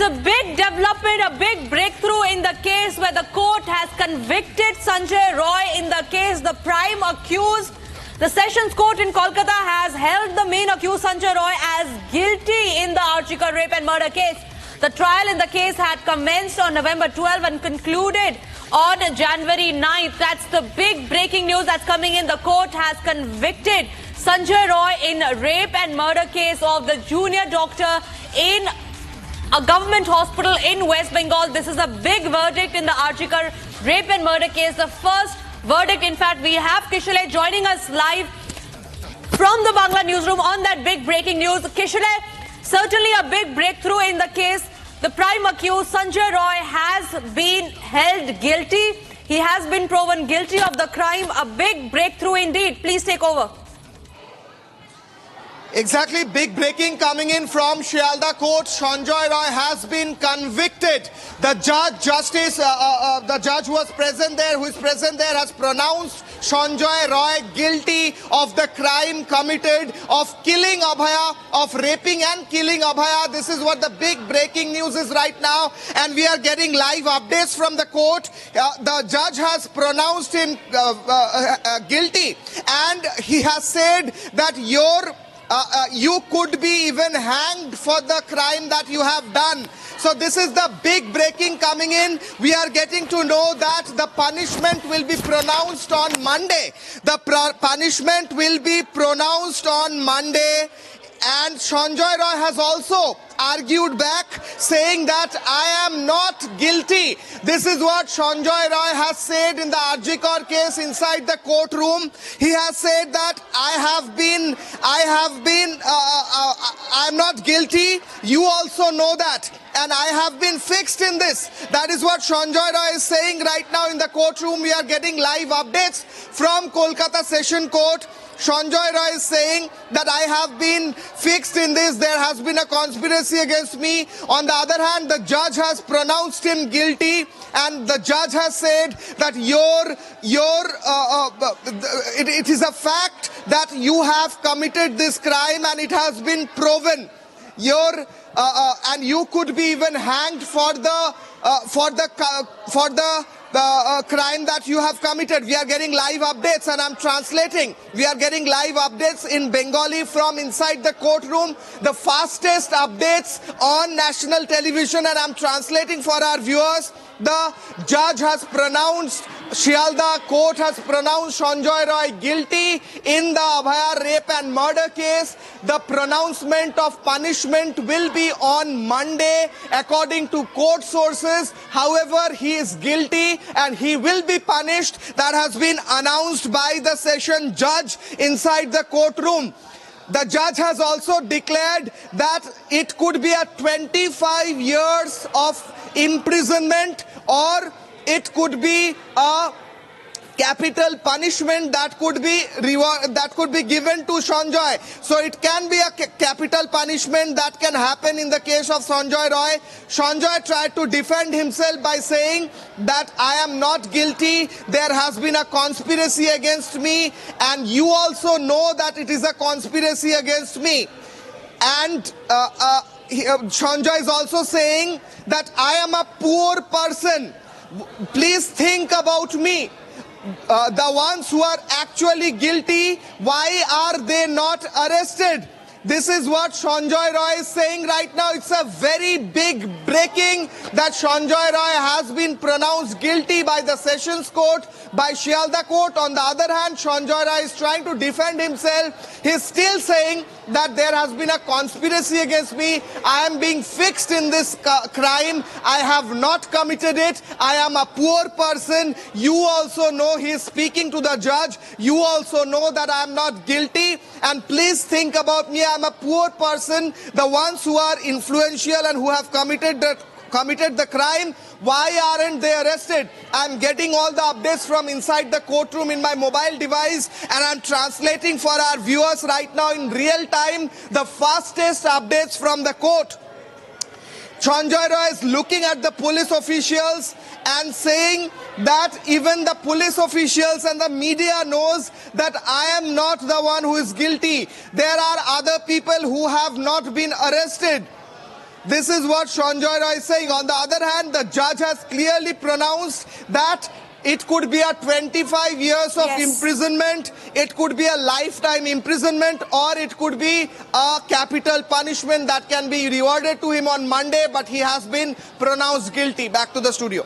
a big development, a big breakthrough in the case where the court has convicted Sanjay Roy in the case. The prime accused, the Sessions Court in Kolkata, has held the main accused Sanjay Roy as guilty in the Archikar rape and murder case. The trial in the case had commenced on November 12 and concluded on January 9th. That's the big breaking news that's coming in. The court has convicted Sanjay Roy in rape and murder case of the junior doctor in a government hospital in West Bengal. This is a big verdict in the Archikar rape and murder case. The first verdict, in fact. We have Kishore joining us live from the Bangla newsroom on that big breaking news. Kishore, certainly a big breakthrough in the case. The prime accused, Sanjay Roy, has been held guilty. He has been proven guilty of the crime. A big breakthrough indeed. Please take over. Exactly, big breaking coming in from Shialda Court. Sanjay Roy has been convicted. The judge who was present there, has pronounced Sanjay Roy guilty of the crime committed of killing Abhaya, of raping and killing Abhaya. This is what the big breaking news is right now, and we are getting live updates from the court. The judge has pronounced him guilty, and he has said that you could be even hanged for the crime that you have done. So this is the big breaking coming in. We are getting to know that the punishment will be pronounced on Monday. The punishment will be pronounced on Monday. And Sanjay Roy has also argued back, saying that I am not guilty. This is what Sanjay Roy has said in the Arjikar case inside the courtroom. He has said that I'm not guilty. You also know that. And I have been fixed in this. That is what Sanjay Roy is saying right now in the courtroom. We are getting live updates from Kolkata Session Court. Sanjay Roy is saying that I have been fixed in this. There has been a conspiracy against me. On the other hand, the judge has pronounced him guilty, and the judge has said that it is a fact that you have committed this crime, and it has been proven. And you could be even hanged for the crime that you have committed. We are getting live updates, and I'm translating. We are getting live updates in Bengali from inside the courtroom, the fastest updates on national television, and I'm translating for our viewers. The judge has pronounced, Shialda Court has pronounced Sanjay Roy guilty in the Abhaya rape and murder case. The pronouncement of punishment will be on Monday, according to court sources. However, he is guilty and he will be punished. That has been announced by the session judge inside the courtroom. The judge has also declared that it could be a 25 years of imprisonment, or it could be a capital punishment that could be given to Sanjay. So it can be a capital punishment that can happen in the case of Sanjay Roy. Sanjay tried to defend himself by saying that I am not guilty. There has been a conspiracy against me, and you also know that it is a conspiracy against me. And Sanjay is also saying that I am a poor person. Please think about me. The ones who are actually guilty, why are they not arrested? This is what Sanjay Roy is saying right now. It's a very big breaking that Sanjay Roy has been pronounced guilty by the Sessions Court, by Shialda Court. On the other hand, Sanjay Roy is trying to defend himself. He's still saying that there has been a conspiracy against me. I am being fixed in this crime. I have not committed it. I am a poor person. You also know, he is speaking to the judge. You also know that I am not guilty. And please think about me. I am a poor person. The ones who are influential and who have committed the crime, why aren't they arrested? I'm getting all the updates from inside the courtroom in my mobile device, and I'm translating for our viewers right now in real time the fastest updates from the court. Sanjay Roy is looking at the police officials and saying that even the police officials and the media knows that I am not the one who is guilty. There are other people who have not been arrested. This is what Sanjay Roy is saying. On the other hand, the judge has clearly pronounced that it could be a 25 years of imprisonment, it could be a lifetime imprisonment, or it could be a capital punishment that can be rewarded to him on Monday, but he has been pronounced guilty. Back to the studio.